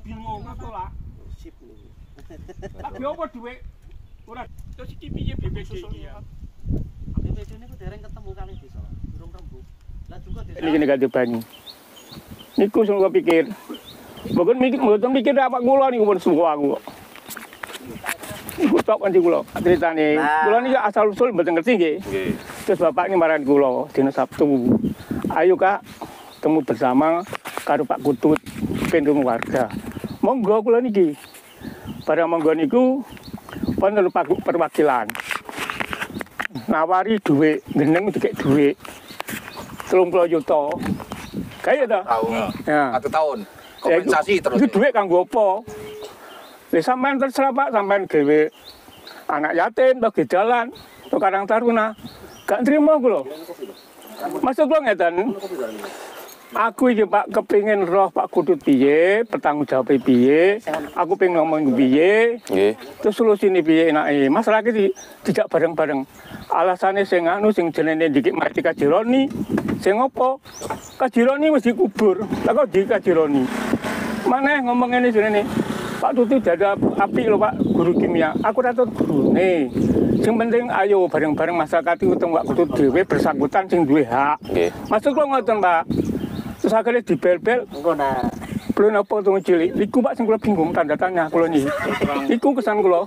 mobil ngono to lah. Sip niku. Tapi apa dhuwit? Ora terus iki piye BPD iki ya? BPD niku dereng ketemu kali desa. Durung rembug. Lah juga desa. Iki ganti banyu. Niku sing kula pikir. Mboten mikir apa kula niku pun suku aku kok. Iku tok kanthi kula critane. Kula niki asal usul mboten ngerti nggih. Nggih. Terus bapak ini marani kula dina Sabtu. Ayo Kak, temu bersama karo Pak Kutut penduduk warga. Monggo kula niki. Barang monggo niku pun perwakilan. Nawari dhuwit, geneng dikek dhuwit. 30 juta. Kayak ta? Tahun. Ya. 1 tahun. Kompensasi terus. Itu dhuwit kanggo apa? Lah sampean terserah Pak, sampean gawe anak yatim to jalan, to Karang Taruna. Gak nrimo kula. Maksud kula ngeten. Aku iki Pak kepengin roh Pak Kutut piye, bertanggung jawab piye, aku pengen ngomong piye. Nggih. Terus solusine piye enake. Masalah iki tidak bareng-bareng. Alasane sing anu sing jenenge Dik Mati Kajironi, sing apa? Kajironi wis dikubur. Lah kok di Kajironi. Maneh ngomong ngene jenenge. Pak Tutu dada api lho Pak guru kimia. Aku ora tau gurune. Sing penting ayo bareng-bareng masyarakat iki ketemu Pak Kutut dhewe bersangkutan sing duwe hak. Nggih. Maksud kula ngoten Pak. Terus akhirnya dibel-bel. Engko nah. Belum apa tunggu cilik. Iku Pak sing kula bingung tanda tanya kula niki. Iku kesan kula.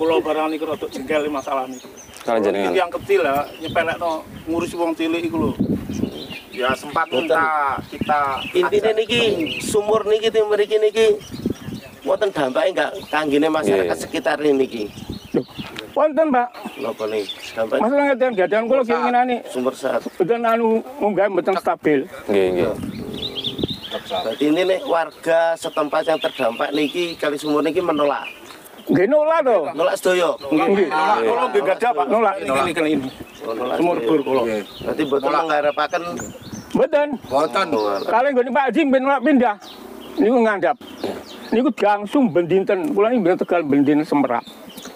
Kula barang niku rada jengkel masalah niku. Kalau jenengan. Yang kecil ya nyepelekno ngurusi wong cilik iku lho. Ya sempat kita intine niki sumur niki tim mriki niki wonten dampake enggak kanggene masyarakat sekitar niki. Lho, wonten Pak. Napa nih? Dampake Masalah ngeten gadan kula keinginane. sumber sat. Mboten anu munggah mboten stabil. Nggih, nggih. Berarti ini nih warga setempat yang terdampak niki kali sumur niki menolak. Nggih nolak to. Nolak sedoyo. Nggih. kula nggih gadah Pak. Nolak. Ini. Nolak Sumur bor kula. Berarti betul mengharapkan Mboten. Boten. Kalau nggone Pak Haji ben nolak pindah. Niku ngandhap. Niku langsung bendinten. Kula iki ben Tegal bendinten Semerak.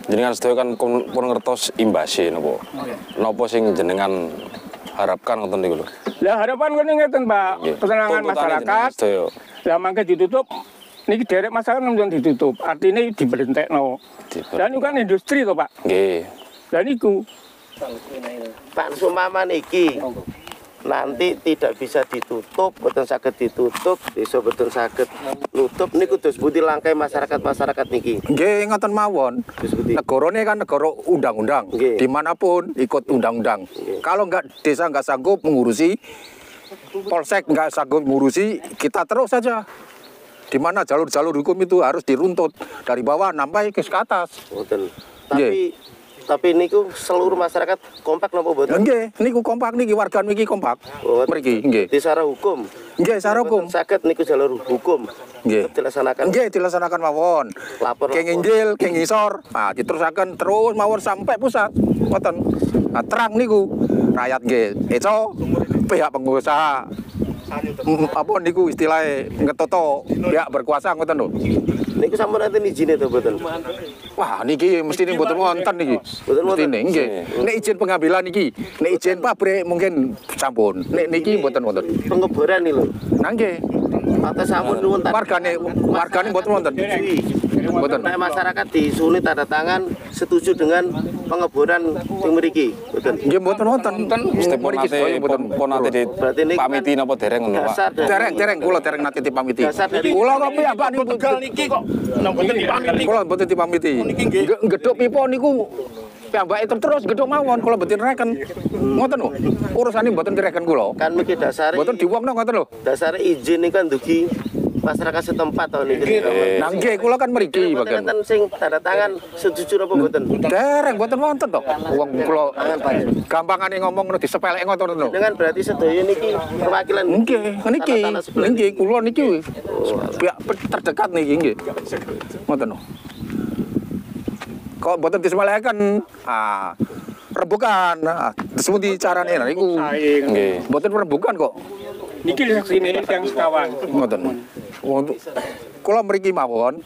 Jenengan sedaya kan pun ngertos imbase napa? Napa sing jenengan harapkan ngoten niku lho. Lah harapan kene ngeten Pak, ketenangan masyarakat. Lah mangke ditutup. Niki derek masyarakat nang ditutup. Artinya diberentekno. Dan itu kan industri to Pak. Nggih. Dan niku Pak Sumama niki nanti tidak bisa ditutup, betul saged ditutup, desa betul saged nutup niku terus budi langkai masyarakat niki. Nggih ngoten mawon. Negara ini kan negara undang-undang. Dimanapun ikut undang-undang. Kalau desa nggak sanggup mengurusi, polsek nggak sanggup mengurusi, kita terus saja. Di mana jalur-jalur hukum itu harus diruntut dari bawah sampai ke atas. Betul. Tapi niku seluruh masyarakat kompak napa mboten? Nggih, niku kompak niki warga niki kompak. Mriki nggih. Di secara hukum. Nggih, secara hukum. Saged niku jalur hukum. Nggih. Dilaksanakan. Nggih, dilaksanakan mawon. Lapor. Keng inggil, keng ngisor. Nah, diterusaken terus mawon sampai pusat. Ngoten. Nah, terang niku rakyat nggih. Eco pihak pengusaha apa niku istilahnya ngetoto pihak berkuasa ngoten lho. Niku sampun enten izine to mboten? Wah, niki mesti mboten wonten niki. Mesti nggih. Nek izin pengambilan niki, nek izin pabrik mungkin sampun. Nek niki mboten wonten. Pengeboran iki lho. Nggih. Atas sampun nuwun wargane mboten wonten. Mboten. Nek masyarakat disuni tanda tangan setuju dengan pengeboran teng mriki. Mboten. Nggih mboten wonten. Mriki pun nate dipamiti napa dereng ngono Pak. Dereng kula dereng nate dipamiti. Kula kok piyambak niku Tegal niki kok mboten dipamiti. Kula mboten dipamiti. Gedhok pipa niku piyambake terus gedhok mawon kula mboten reken. Ngoten lho. Urusane mboten direken kula. Kan mriki dasare mboten diwongno ngoten lho. Dasare izin niku kan dugi masyarakat setempat to niki. Nah nggih kula kan mriki bagian. Mboten sing tanda tangan setuju apa mboten? Dereng mboten wonten to. Wong kula gampangane ngomong disepelek ngoten lho. Dengan berarti sedaya niki perwakilan nggih niki kula niki pihak terdekat niki nggih. Ngoten lho. Kok mboten disepelekaken. Ah rembukan. Semuti carane niku. Nggih. Mboten rembukan kok. niki saksine yang sekawan. Ngoten. Kula mriki mawon.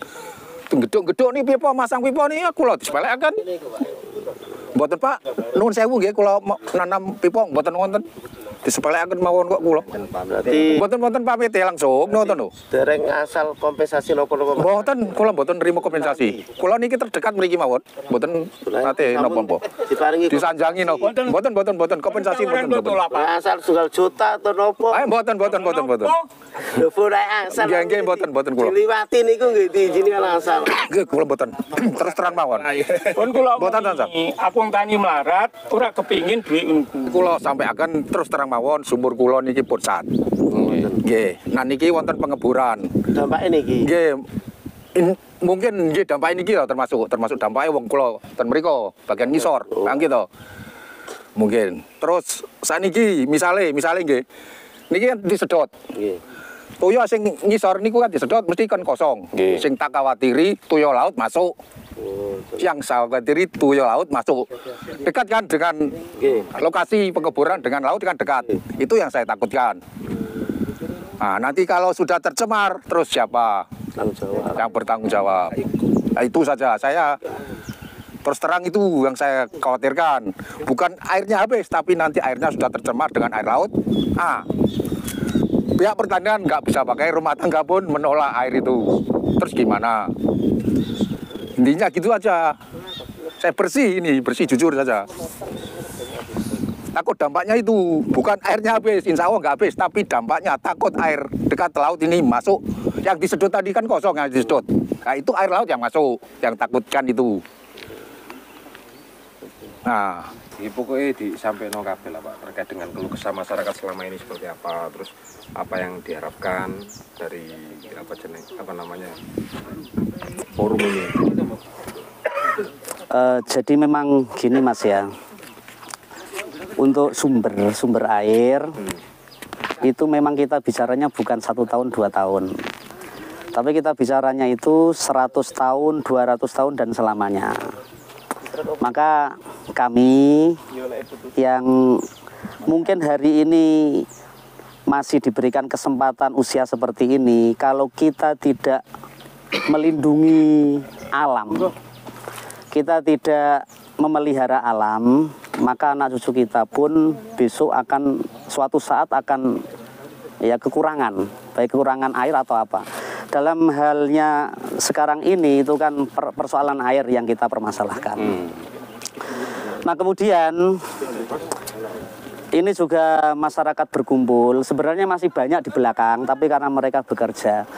Gedhok-gedhok niki pipa masang pipa niki kula disepelekaken. Mboten Pak, nuwun sewu nggih kula nanam pipa mboten wonten. disepelekaken mawon kok kula. Berarti Mboten pamit langsung ngoten lho. dereng asal kompensasi napa-napa. Mboten, kula mboten nrimo kompensasi. Kula niki terdekat mriki mawon. Mboten nate napa-napa. Diparingi Disanjangi napa. Mboten kompensasi mboten. asal setunggal juta atau nopo. Ayo mboten. Lho furai asal. Nggih mboten kula. Diliwati niku nggih diizini asal. Nggih kula mboten. Terus terang mawon. Pun kula Mboten tansah. aku tani melarat ora kepingin duit niku. Kula sampai akan terus terang mawon sumur kula niki pun sat. Nggih. Nah niki wonten pengeburan. Dampak ini iki. Nggih. Mungkin nggih dampak niki ya termasuk dampake wong kula ten mriku bagian ngisor. Nggih to. Mungkin. Terus saniki misale nggih. Niki kan disedot. Nggih. Toyo sing ngisor niku kan disedot mesti kan kosong. Nggih. Sing tak khawatiri toyo laut masuk. Yang saya khawatiri toyo laut masuk. Dekat kan dengan lokasi pengeburan dengan laut kan dekat. Itu yang saya takutkan. Nah, nanti kalau sudah tercemar terus siapa Tanggung jawab. yang bertanggung jawab? Nah, itu saja saya terus terang itu yang saya khawatirkan. Bukan airnya habis tapi nanti airnya sudah tercemar dengan air laut. Pihak pertanian nggak bisa pakai, rumah tangga pun menolak air itu. Terus gimana? Intinya gitu aja. Saya bersih jujur saja. Takut dampaknya itu, bukan airnya habis, insya Allah nggak habis, tapi dampaknya takut air dekat laut ini masuk. Yang disedot tadi kan kosong yang disedot. Nah itu air laut yang masuk, yang takutkan itu. Nah, Pokoknya disampaikan kabeh lah Pak terkait dengan keluh kesah masyarakat selama ini seperti apa, terus apa yang diharapkan dari forum ini. Jadi memang gini Mas ya, untuk sumber air itu memang kita bicaranya bukan 1 tahun 2 tahun, tapi kita bicaranya itu 100 tahun 200 tahun dan selamanya. Maka kami yang mungkin hari ini masih diberikan kesempatan usia seperti ini, kalau kita tidak melindungi alam, kita tidak memelihara alam, maka anak cucu kita pun besok akan suatu saat akan ya kekurangan, baik kekurangan air atau apa. Dalam halnya sekarang ini itu kan persoalan air yang kita permasalahkan. Nah kemudian ini juga masyarakat berkumpul, sebenarnya masih banyak di belakang, tapi karena mereka bekerja,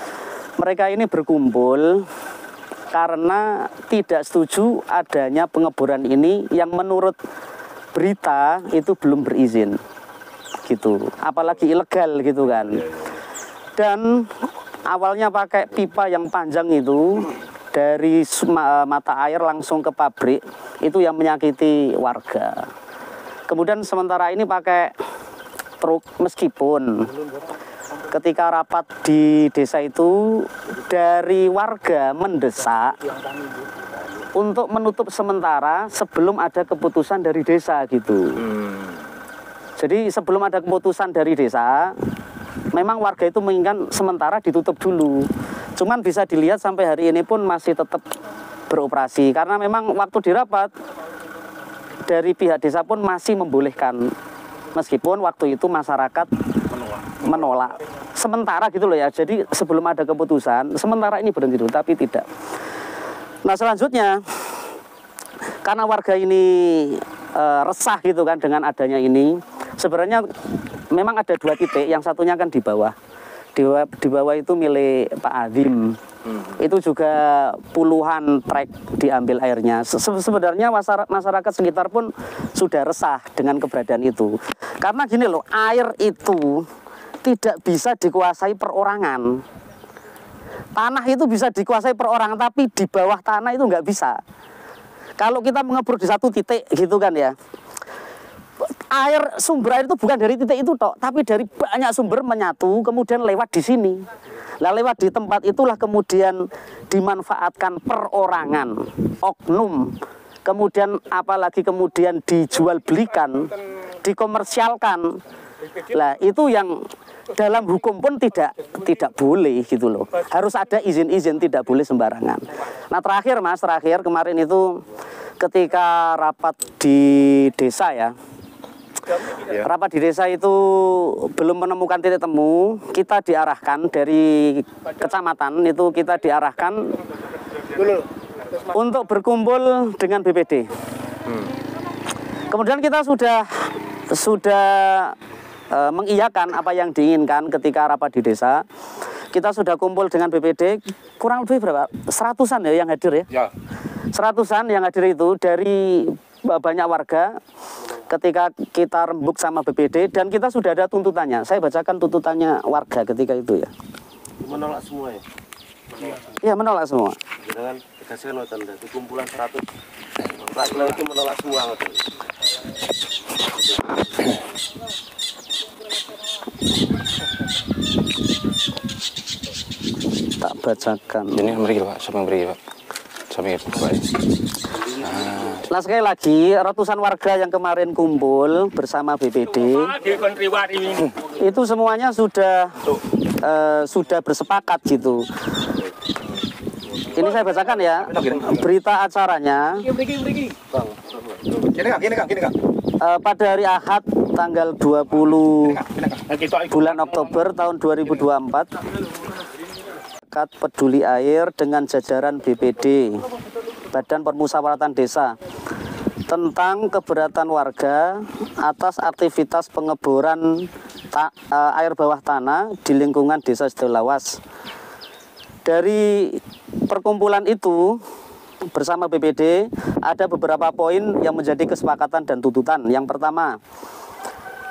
mereka ini berkumpul karena tidak setuju adanya pengeboran ini yang menurut berita itu belum berizin gitu, apalagi ilegal gitu kan. Dan awalnya pakai pipa yang panjang itu dari mata air langsung ke pabrik, itu yang menyakiti warga. Kemudian sementara ini pakai truk, meskipun ketika rapat di desa itu dari warga mendesak untuk menutup sementara sebelum ada keputusan dari desa gitu. Jadi sebelum ada keputusan dari desa, memang warga itu menginginkan sementara ditutup dulu. Cuman bisa dilihat sampai hari ini pun masih tetap beroperasi. Karena memang waktu dirapat dari pihak desa pun masih membolehkan. Meskipun waktu itu masyarakat menolak. Sementara gitu loh ya. Jadi sebelum ada keputusan, sementara ini berhenti dulu, tapi tidak. Nah selanjutnya, karena warga ini resah gitu kan dengan adanya ini. Sebenarnya memang ada 2 titik, yang satunya kan di bawah. Di bawah itu milik Pak Azim. Itu juga puluhan trek diambil airnya. Sebenarnya masyarakat sekitar pun sudah resah dengan keberadaan itu. Karena gini loh, air itu tidak bisa dikuasai perorangan. Tanah itu bisa dikuasai perorangan, tapi di bawah tanah itu nggak bisa. Kalau kita mengebor di satu titik gitu kan ya, sumber air itu bukan dari titik itu tok, tapi dari banyak sumber menyatu kemudian lewat di sini. Lah lewat di tempat itulah kemudian dimanfaatkan perorangan, oknum, kemudian apalagi kemudian dijual belikan, dikomersialkan. Lah itu yang dalam hukum pun tidak boleh gitu loh. Harus ada izin-izin, tidak boleh sembarangan. Nah terakhir kemarin itu ketika rapat di desa ya, rapat di desa itu belum menemukan titik temu, kita diarahkan dari kecamatan itu kita diarahkan untuk berkumpul dengan BPD. Kemudian kita sudah mengiyakan apa yang diinginkan ketika rapat di desa. Kita sudah kumpul dengan BPD, kurang lebih berapa? 100-an ya yang hadir ya? 100-an yang hadir itu dari banyak warga ketika kita rembuk sama BPD, dan kita sudah ada tuntutannya. Saya bacakan tuntutannya warga ketika itu ya. Menolak semua ya? Iya, menolak semua. Dengan tegaskan tanda di kumpulan 100 rakyat itu menolak semua. Tak bacakan. Ini beri Pak, siapa yang beri Pak? Siapa yang Pak? Nah, sekali lagi ratusan warga yang kemarin kumpul bersama BPD itu semuanya sudah bersepakat gitu. Ini saya bacakan ya berita acaranya. Pada hari Ahad tanggal 20 bulan Oktober tahun 2024, Peduli Air dengan jajaran BPD, Badan Permusyawaratan Desa, tentang keberatan warga atas aktivitas pengeboran air bawah tanah di lingkungan Desa Sidolawas. Dari perkumpulan itu bersama BPD ada beberapa poin yang menjadi kesepakatan dan tuntutan. Yang pertama,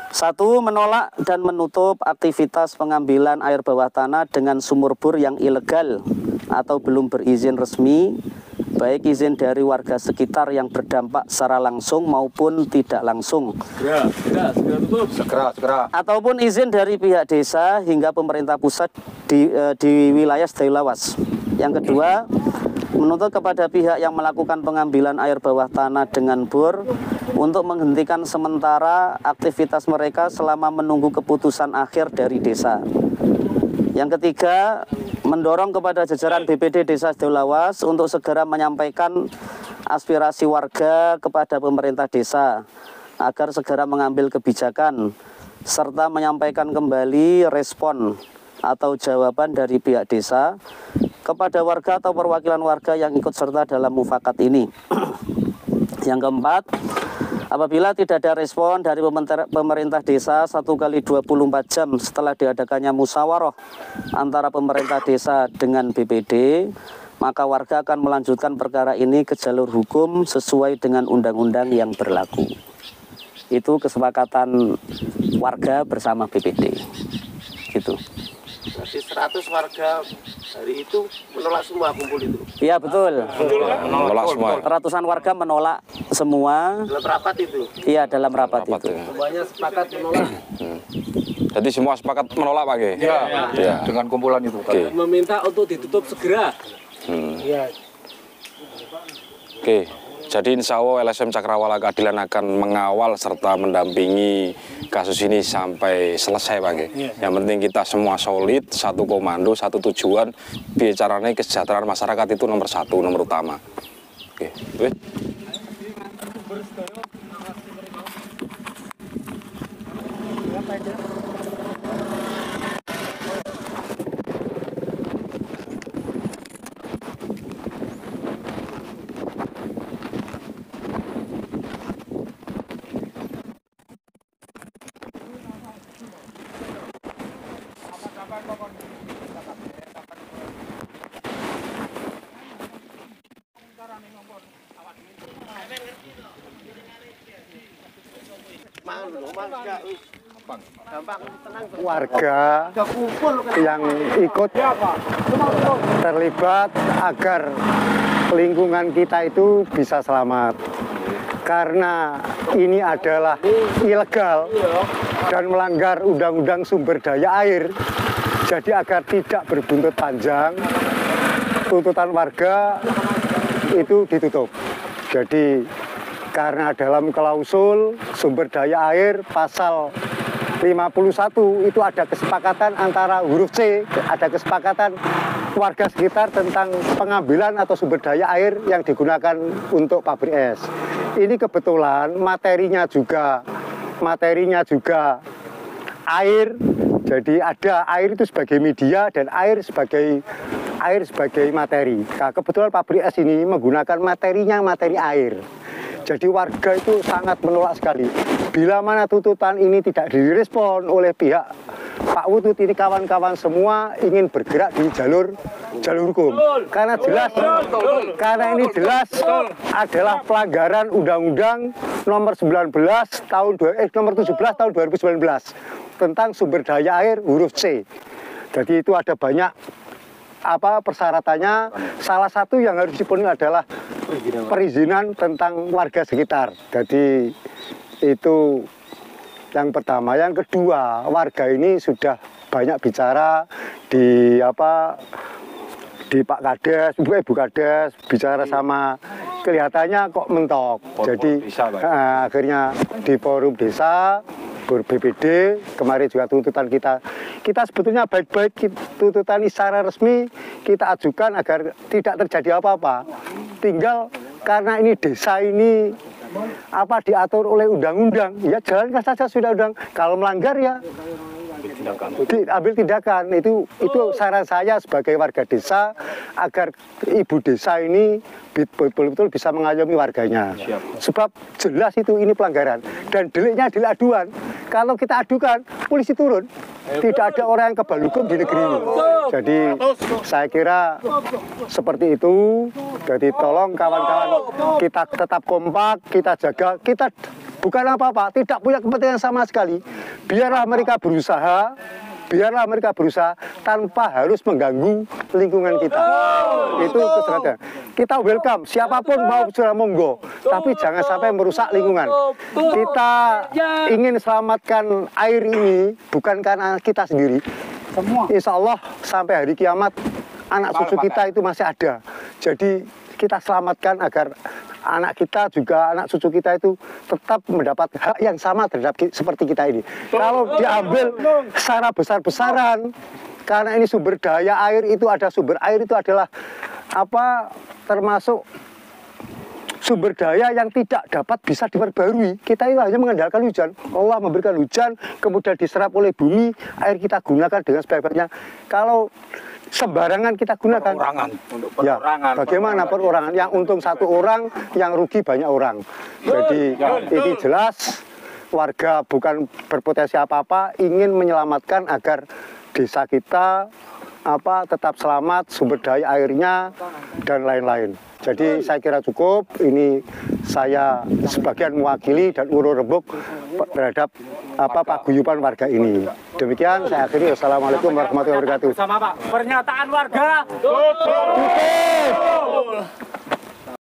1. Menolak dan menutup aktivitas pengambilan air bawah tanah dengan sumur bor yang ilegal atau belum berizin resmi, baik izin dari warga sekitar yang berdampak secara langsung maupun tidak langsung. Segera. Ataupun izin dari pihak desa hingga pemerintah pusat di wilayah Sidolawas. Yang kedua, menuntut kepada pihak yang melakukan pengambilan air bawah tanah dengan bor untuk menghentikan sementara aktivitas mereka selama menunggu keputusan akhir dari desa. Yang ketiga, mendorong kepada jajaran BPD Desa Sidolawas untuk segera menyampaikan aspirasi warga kepada pemerintah desa agar segera mengambil kebijakan serta menyampaikan kembali respon atau jawaban dari pihak desa kepada warga atau perwakilan warga yang ikut serta dalam mufakat ini. Yang keempat, apabila tidak ada respon dari pemerintah desa 1 kali 24 jam setelah diadakannya musyawarah antara pemerintah desa dengan BPD, maka warga akan melanjutkan perkara ini ke jalur hukum sesuai dengan undang-undang yang berlaku. Itu kesepakatan warga bersama BPD. Gitu. Jadi 100 warga hari itu menolak semua kumpul itu. Iya, betul. Menolak semua. Ratusan warga menolak semua. Dalam rapat itu. Iya, dalam rapat itu. Ya. Semuanya sepakat menolak. Jadi semua sepakat menolak Pak Ge? Ya, Ya. dengan kumpulan itu. Oke. Meminta untuk ditutup segera. Oke. Jadi insya Allah LSM Cakrawala Keadilan akan mengawal serta mendampingi kasus ini sampai selesai Pak Ge. Yang penting kita semua solid, satu komando, satu tujuan. Bicaranya kesejahteraan masyarakat itu nomor 1, nomor utama. Oke. Warga yang ikut terlibat agar lingkungan kita itu bisa selamat, karena ini adalah ilegal dan melanggar undang-undang sumber daya air. Jadi agar tidak berbuntut panjang, tuntutan warga itu ditutup. Jadi karena dalam klausul sumber daya air pasal 51 itu ada kesepakatan antara huruf C, ada kesepakatan warga sekitar tentang pengambilan atau sumber daya air yang digunakan untuk pabrik es. Ini kebetulan materinya juga materinya juga air. Jadi ada air itu sebagai media dan air sebagai materi. Nah, kebetulan pabrik es ini menggunakan materinya materi air. Jadi warga itu sangat menolak sekali. Bila mana tuntutan ini tidak direspon oleh pihak Pak Wutut, ini kawan-kawan semua ingin bergerak di jalur hukum. Karena ini jelas adalah pelanggaran Undang-Undang nomor 17 tahun 2019 tentang sumber daya air huruf C. Jadi itu ada banyak persyaratannya. Salah satu yang harus dipenuhi adalah perizinan tentang warga sekitar. Jadi itu yang pertama. Yang kedua, warga ini sudah banyak bicara di Pak Kades, Ibu Kades, bicara sama, kelihatannya kok mentok. Jadi akhirnya di forum desa BPD kemarin juga tuntutan kita sebetulnya baik-baik, tuntutan ini secara resmi kita ajukan agar tidak terjadi apa-apa. Tinggal karena ini desa ini diatur oleh undang-undang, ya jalankan saja sudah undang. Kalau melanggar ya diambil tindakan. Itu saran saya sebagai warga desa agar ibu desa ini betul-betul bisa mengayomi warganya. Sebab jelas ini pelanggaran dan deliknya delik aduan. Kalau kita adukan, polisi turun. Tidak ada orang yang kebal hukum di negeri ini. Jadi saya kira seperti itu. Jadi tolong kawan-kawan kita tetap kompak, kita jaga, kita bukan apa-apa, tidak punya kepentingan sama sekali. Biarlah mereka berusaha tanpa harus mengganggu lingkungan kita. Itu kesempatan. Kita welcome, siapapun mau sudah monggo, tapi jangan sampai merusak lingkungan. Kita ingin selamatkan air ini bukan karena kita sendiri. Insya Allah sampai hari kiamat anak cucu kita itu masih ada. Jadi kita selamatkan agar anak kita juga, anak cucu kita itu tetap mendapat hak yang sama terhadap seperti kita ini. Kalau diambil secara besar-besaran, karena ini sumber daya air itu adalah termasuk sumber daya yang tidak dapat bisa diperbarui. Kita itu hanya mengandalkan hujan. Allah memberikan hujan, kemudian diserap oleh bumi, air kita gunakan dengan sebaik-baiknya. Kalau sembarangan kita gunakan, bagaimana perorangan? Yang untung satu orang, yang rugi banyak orang. Jadi ini jelas warga bukan berpotensi apa-apa, ingin menyelamatkan agar desa kita tetap selamat, sumber daya airnya dan lain-lain. Jadi saya kira cukup. Ini saya sebagian mewakili dan urun rembuk terhadap paguyuban warga ini. Demikian saya akhiri. Wassalamualaikum warahmatullahi wabarakatuh. Sama Pak, pernyataan warga. Tutup.